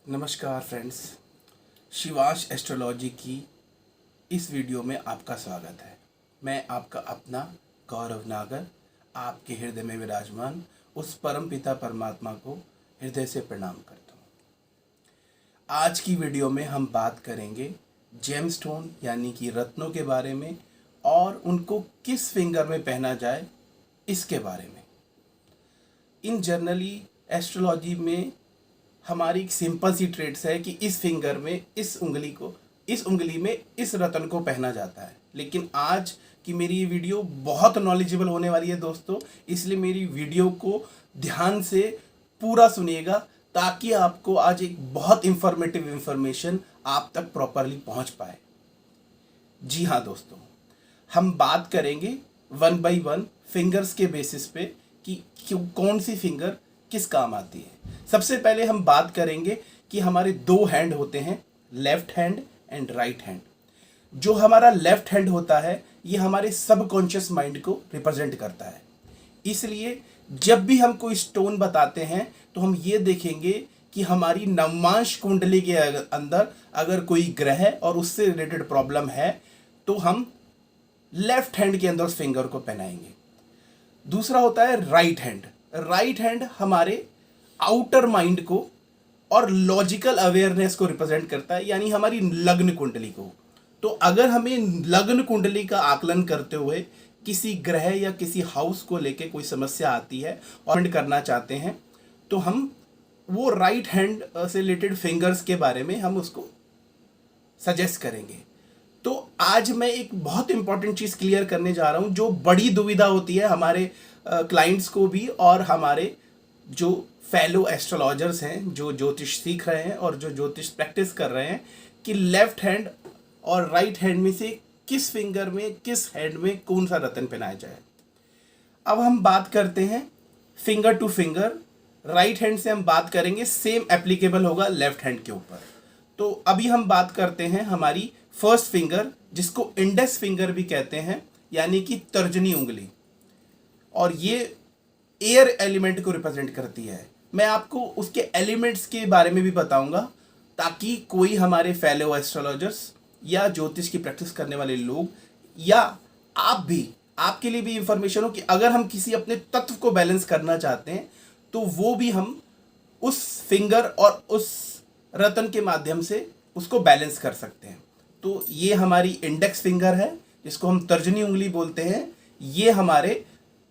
नमस्कार friends, शिवाश astrology की इस वीडियो में आपका स्वागत है। मैं आपका अपना गौरव नागर आपके हृदय में विराजमान उस परम पिता परमात्मा को हृदय से प्रणाम करता हूँ। आज की वीडियो में हम बात करेंगे जेमस्टोन यानी कि रत्नों के बारे में और उनको किस फिंगर में पहना जाए इसके बारे में। इन जनरली एस्ट्रोलॉजी में हमारी एक सिंपल सी ट्रेड्स है कि इस फिंगर में इस उंगली में इस रत्न को पहना जाता है। लेकिन आज की मेरी ये वीडियो बहुत नॉलेजेबल होने वाली है दोस्तों, इसलिए मेरी वीडियो को ध्यान से पूरा सुनिएगा ताकि आपको आज एक बहुत इंफॉर्मेशन आप तक प्रॉपरली पहुंच पाए। जी हाँ दोस्तों, हम बात करेंगे 1 बाय 1 फिंगर्स के बेसिस पे कि कौन सी फिंगर किस काम आती है। सबसे पहले हम बात करेंगे कि हमारे दो हैंड होते हैं, left hand and right hand. जो हमारा लेफ्ट हैंड होता है ये हमारे सबकॉन्शियस माइंड को रिप्रेजेंट करता है। इसलिए जब भी हम कोई स्टोन बताते हैं तो हम ये देखेंगे कि हमारी नवमांश कुंडली के अंदर अगर कोई ग्रह और उससे रिलेटेड प्रॉब्लम है तो हम लेफ्ट हैंड के अंदर उस फिंगर को पहनाएंगे। दूसरा होता है राइट हैंड। राइट हैंड हमारे आउटर माइंड को और लॉजिकल अवेयरनेस को रिप्रेजेंट करता है, यानी हमारी लग्न कुंडली को। तो अगर हमें लग्न कुंडली का आकलन करते हुए किसी ग्रह या किसी हाउस को लेके कोई समस्या आती है और करना चाहते हैं तो हम वो राइट हैंड से रिलेटेड फिंगर्स के बारे में हम उसको सजेस्ट करेंगे। तो आज मैं एक बहुत इंपॉर्टेंट चीज़ क्लियर करने जा रहा हूं जो बड़ी दुविधा होती है हमारे क्लाइंट्स को भी और हमारे जो फेलो एस्ट्रोलॉजर्स हैं, जो ज्योतिष सीख रहे हैं और जो ज्योतिष प्रैक्टिस कर रहे हैं, कि लेफ्ट हैंड और राइट हैंड में से किस फिंगर में किस हैंड में कौन सा रत्न पहनाया जाए। अब हम बात करते हैं finger two finger. Right hand से हम बात करेंगे, सेम एप्लीकेबल होगा लेफ्ट हैंड के ऊपर। तो अभी हम बात करते हैं हमारी फर्स्ट फिंगर, जिसको इंडेक्स फिंगर भी कहते हैं, यानी कि तर्जनी उंगली, और ये एयर एलिमेंट को रिप्रेजेंट करती है। मैं आपको उसके एलिमेंट्स के बारे में भी बताऊंगा ताकि कोई हमारे फेलो एस्ट्रोलॉजर्स या ज्योतिष की प्रैक्टिस करने वाले लोग या आप भी, आपके लिए भी इंफॉर्मेशन हो कि अगर हम किसी अपने तत्व को बैलेंस करना चाहते हैं तो वो भी हम उस फिंगर और उस रत्न के माध्यम से उसको बैलेंस कर सकते हैं। तो ये हमारी इंडेक्स फिंगर है जिसको हम तर्जनी उंगली बोलते हैं। ये हमारे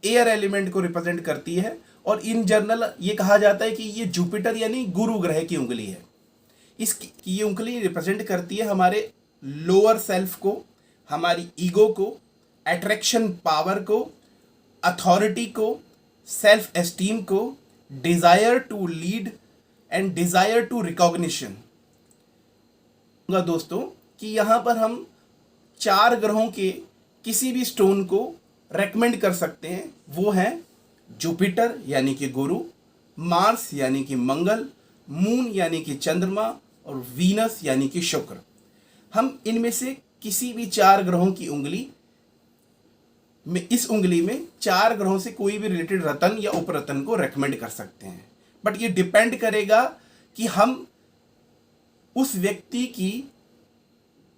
एयर एलिमेंट को रिप्रेजेंट करती है और इन जनरल ये कहा जाता है कि ये जुपिटर यानी गुरु ग्रह की उंगली है। इसकी ये उंगली रिप्रेजेंट करती है हमारे लोअर सेल्फ को, हमारी ईगो को, अट्रैक्शन पावर को, अथॉरिटी को, सेल्फ एस्टीम को, desire to lead and desire to recognition. दोस्तों कि यहाँ पर हम 4 ग्रहों के किसी भी स्टोन को रेकमेंड कर सकते हैं। वो हैं जुपिटर यानी कि गुरु, मार्स यानी कि मंगल, मून यानी कि चंद्रमा और वीनस यानी कि शुक्र। हम इनमें से किसी भी 4 ग्रहों की उंगली में, इस उंगली में 4 ग्रहों से कोई भी रिलेटेड रत्न या उपरत्न को रेकमेंड कर सकते हैं। बट ये डिपेंड करेगा कि हम उस व्यक्ति की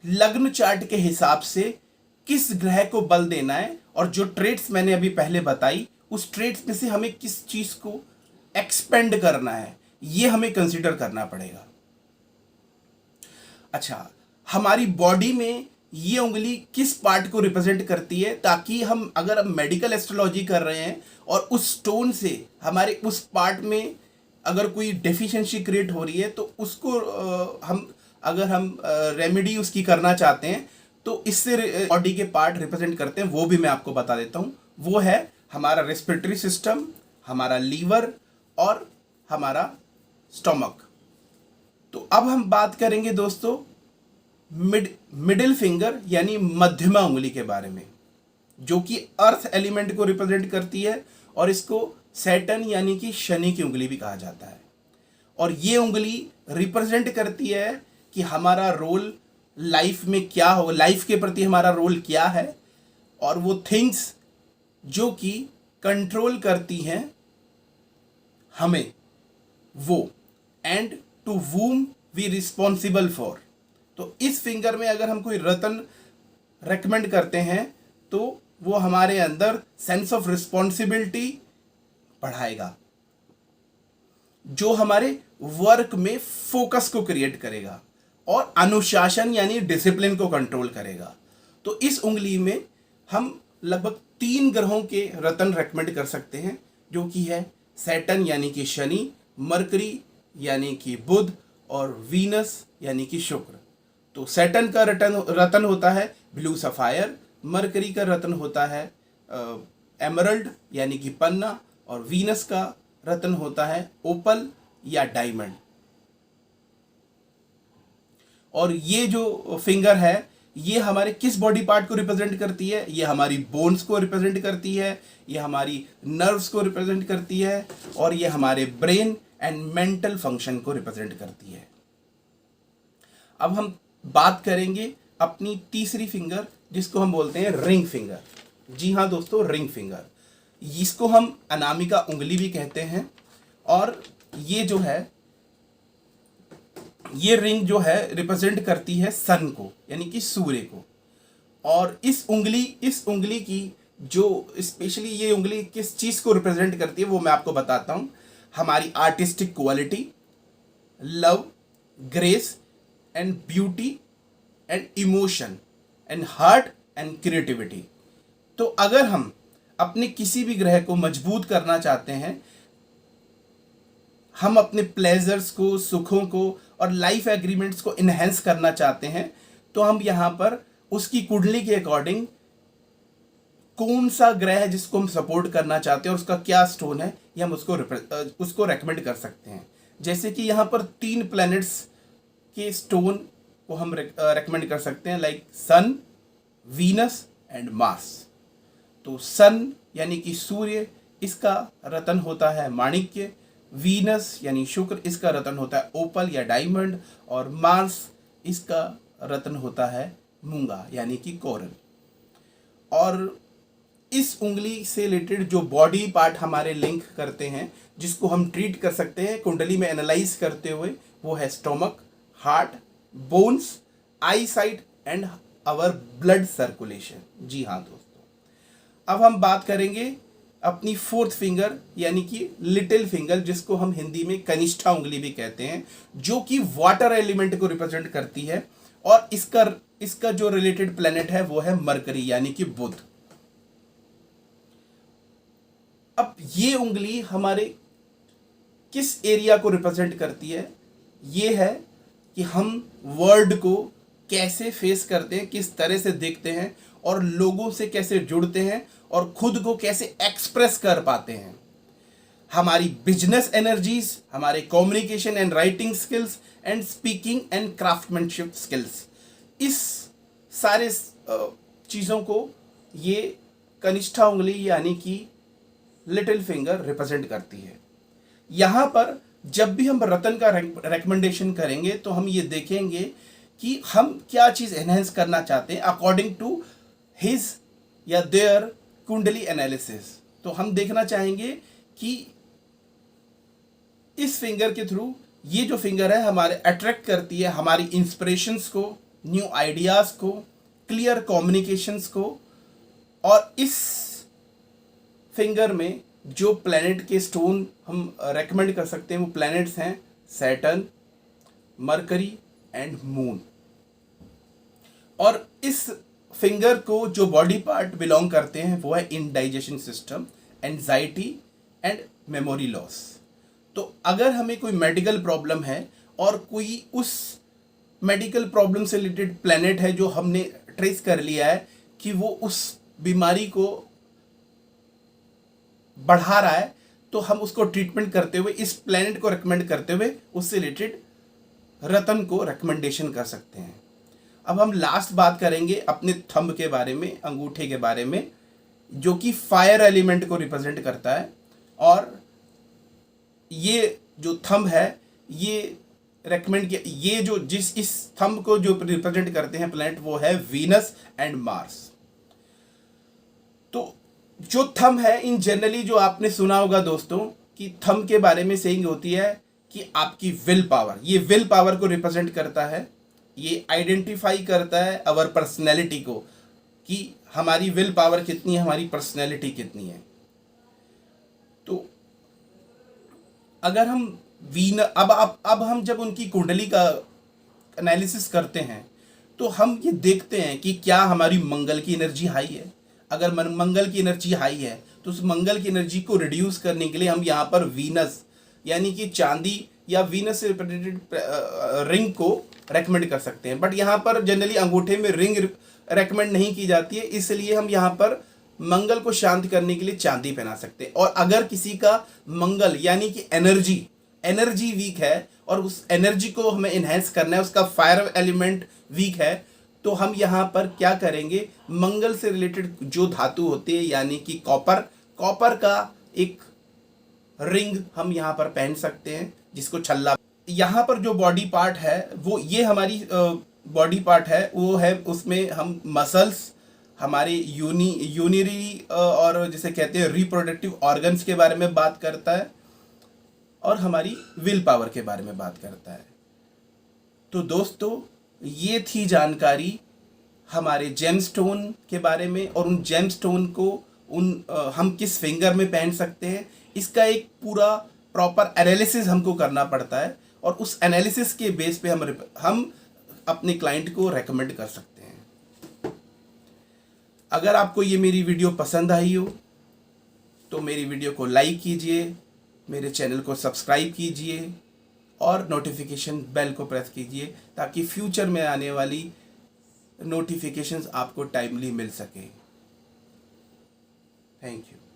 लग्न चार्ट के हिसाब से किस ग्रह को बल देना है और जो ट्रेड्स मैंने अभी पहले बताई उस ट्रेड्स में से हमें किस चीज को एक्सपेंड करना है, ये हमें कंसीडर करना पड़ेगा। अच्छा, हमारी बॉडी में ये उंगली किस पार्ट को रिप्रेजेंट करती है, ताकि हम अगर मेडिकल एस्ट्रोलॉजी कर रहे हैं और उस स्टोन से हमारे उस पार्ट में अगर कोई डेफिशिएंसी क्रिएट हो रही है तो उसको अगर हम रेमेडी उसकी करना चाहते हैं तो इससे बॉडी के पार्ट रिप्रेजेंट करते हैं, वो भी मैं आपको बता देता हूँ। वो है हमारा रेस्पिरेटरी सिस्टम, हमारा लीवर और हमारा स्टोमक। तो अब हम बात करेंगे दोस्तों मिडिल फिंगर यानी मध्यमा उंगली के बारे में, जो कि अर्थ एलिमेंट को रिप्रेजेंट करती है और इसको सैटर्न यानी कि शनि की उंगली भी कहा जाता है। और ये उंगली रिप्रेजेंट करती है कि हमारा रोल लाइफ में क्या हो, लाइफ के प्रति हमारा रोल क्या है, और वो थिंग्स जो कि कंट्रोल करती हैं हमें, वो and to whom we responsible for. तो इस फिंगर में अगर हम कोई रतन रेकमेंड करते हैं तो वो हमारे अंदर सेंस ऑफ रिस्पॉन्सिबिलिटी बढ़ाएगा, जो हमारे वर्क में फोकस को क्रिएट करेगा और अनुशासन यानी डिसिप्लिन को कंट्रोल करेगा। तो इस उंगली में हम लगभग 3 ग्रहों के रतन रेकमेंड कर सकते हैं, जो कि है सैटर्न यानी कि शनि, मरकरी यानी कि बुध और वीनस यानी कि शुक्र। तो सैटर्न का रतन होता है ब्लू सफायर, मरकरी का रतन होता है एमरल्ड यानी कि पन्ना, और वीनस का रतन होता है ओपल या डायमंड। और ये जो फिंगर है ये हमारे किस बॉडी पार्ट को रिप्रेजेंट करती है? ये हमारी बोन्स को रिप्रेजेंट करती है, ये हमारी नर्व्स को रिप्रेजेंट करती है, और ये हमारे ब्रेन एंड मेंटल फंक्शन को रिप्रेजेंट करती है। अब हम बात करेंगे अपनी तीसरी फिंगर, जिसको हम बोलते हैं रिंग फिंगर। जी हाँ दोस्तों, रिंग फिंगर, इसको हम अनामिका उंगली भी कहते हैं। और ये जो है, ये रिंग जो है रिप्रेजेंट करती है सन को यानी कि सूर्य को। और इस उंगली की जो स्पेशली ये उंगली किस चीज़ को रिप्रेजेंट करती है वो मैं आपको बताता हूँ। हमारी artistic quality, love, grace and beauty and emotion and heart and creativity. तो अगर हम अपने किसी भी ग्रह को मजबूत करना चाहते हैं, हम अपने प्लेजर्स को, सुखों को और लाइफ एग्रीमेंट्स को इन्हेंस करना चाहते हैं, तो हम यहाँ पर उसकी कुंडली के अकॉर्डिंग कौन सा ग्रह है जिसको हम सपोर्ट करना चाहते हैं और उसका क्या स्टोन है, ये हम उसको रेकमेंड कर सकते हैं। जैसे कि यहाँ पर 3 प्लैनेट्स के स्टोन को हम रेकमेंड कर सकते हैं, like sun, Venus and Mars. तो सन यानी कि सूर्य, इसका रतन होता है माणिक्य। वीनस यानी शुक्र, इसका रतन होता है ओपल या डायमंड। और मार्स, इसका रतन होता है मूंगा यानी कि कोरल। और इस उंगली से रिलेटेड जो बॉडी पार्ट हमारे लिंक करते हैं, जिसको हम ट्रीट कर सकते हैं कुंडली में एनालाइज करते हुए, वो है stomach, heart, bones, eye sight and our blood circulation. जी हाँ दोस्तों, अब हम बात करेंगे अपनी 4th फिंगर यानी कि लिटिल फिंगर, जिसको हम हिंदी में कनिष्ठा उंगली भी कहते हैं, जो कि वाटर एलिमेंट को रिप्रेजेंट करती है। और इसका जो रिलेटेड प्लेनेट है वो है मरकरी यानी कि बुध। अब ये उंगली हमारे किस एरिया को रिप्रेजेंट करती है? ये है कि हम वर्ल्ड को कैसे फेस करते हैं, किस तरह से देखते हैं और लोगों से कैसे जुड़ते हैं और खुद को कैसे एक्सप्रेस कर पाते हैं। हमारी बिजनेस एनर्जीज, हमारे communication and writing skills and speaking and craftsmanship skills, इस सारे चीज़ों को ये कनिष्ठा उंगली यानी कि लिटिल फिंगर रिप्रेजेंट करती है। यहाँ पर जब भी हम रतन का रेकमेंडेशन करेंगे तो हम ये देखेंगे कि हम क्या चीज़ एनहेंस करना चाहते हैं अकॉर्डिंग टू हिज या देयर कुंडली एनालिसिस। तो हम देखना चाहेंगे कि इस फिंगर के थ्रू ये जो फिंगर है हमारे अट्रैक्ट करती है हमारी इंस्पिरेशंस को, न्यू आइडियाज़ को, क्लियर कम्युनिकेशंस को। और इस फिंगर में जो प्लैनेट के स्टोन हम रेकमेंड कर सकते हैं वो प्लैनेट्स हैं सैटर्न, मरकरी एंड मून। और इस फिंगर को जो बॉडी पार्ट बिलोंग करते हैं वो है indigestion system, anxiety and memory loss. तो अगर हमें कोई मेडिकल प्रॉब्लम है और कोई उस मेडिकल प्रॉब्लम से रिलेटेड प्लैनेट है जो हमने ट्रेस कर लिया है कि वो उस बीमारी को बढ़ा रहा है, तो हम उसको ट्रीटमेंट करते हुए, इस प्लैनेट को रिकमेंड करते हुए उससे रिलेटेड रतन को रिकमेंडेशन कर सकते हैं। अब हम लास्ट बात करेंगे अपने थंब के बारे में, अंगूठे के बारे में, जो कि फायर एलिमेंट को रिप्रेजेंट करता है। और ये जो थंब है ये रेकमेंड किया, ये जो इस थंब को जो रिप्रेजेंट करते हैं प्लैनेट वो है वीनस एंड मार्स। तो जो थंब है इन जनरली जो आपने सुना होगा दोस्तों कि थंब के बारे में सेइंग होती है कि आपकी विल पावर, ये विल पावर को रिप्रेजेंट करता है, ये आइडेंटिफाई करता है अवर पर्सनैलिटी को, कि हमारी विल पावर कितनी है, हमारी पर्सनैलिटी कितनी है। तो अगर हम अब हम जब उनकी कुंडली का एनालिसिस करते हैं तो हम ये देखते हैं कि क्या हमारी मंगल की एनर्जी हाई है। अगर मंगल की एनर्जी हाई है तो उस मंगल की एनर्जी को रिड्यूस करने के लिए हम यहाँ पर वीनस यानी कि चांदी या वीनस से रिलेटेड रिंग को रेकमेंड कर सकते हैं। बट यहाँ पर जनरली अंगूठे में रिंग रेकमेंड नहीं की जाती है, इसलिए हम यहाँ पर मंगल को शांत करने के लिए चांदी पहना सकते हैं। और अगर किसी का मंगल यानी कि एनर्जी वीक है और उस एनर्जी को हमें इन्हेंस करना है, उसका फायर एलिमेंट वीक है, तो हम यहाँ पर क्या करेंगे, मंगल से रिलेटेड जो धातु होती है यानी कि कॉपर का एक रिंग हम यहाँ पर पहन सकते हैं, जिसको छल्ला। यहाँ पर जो बॉडी पार्ट है वो ये हमारी बॉडी पार्ट है वो है, उसमें हम मसल्स, हमारे यूनिरी और जिसे कहते हैं रिप्रोडक्टिव ऑर्गन्स के बारे में बात करता है और हमारी विल पावर के बारे में बात करता है। तो दोस्तों ये थी जानकारी हमारे जेमस्टोन के बारे में, और उन जेमस्टोन को हम किस फिंगर में पहन सकते हैं, इसका एक पूरा प्रॉपर एनालिसिस हमको करना पड़ता है, और उस एनालिसिस के बेस पे हम अपने क्लाइंट को रेकमेंड कर सकते हैं। अगर आपको ये मेरी वीडियो पसंद आई हो तो मेरी वीडियो को लाइक कीजिए, मेरे चैनल को सब्सक्राइब कीजिए और नोटिफिकेशन बेल को प्रेस कीजिए, ताकि फ्यूचर में आने वाली नोटिफिकेशंस आपको टाइमली मिल सके। Thank you.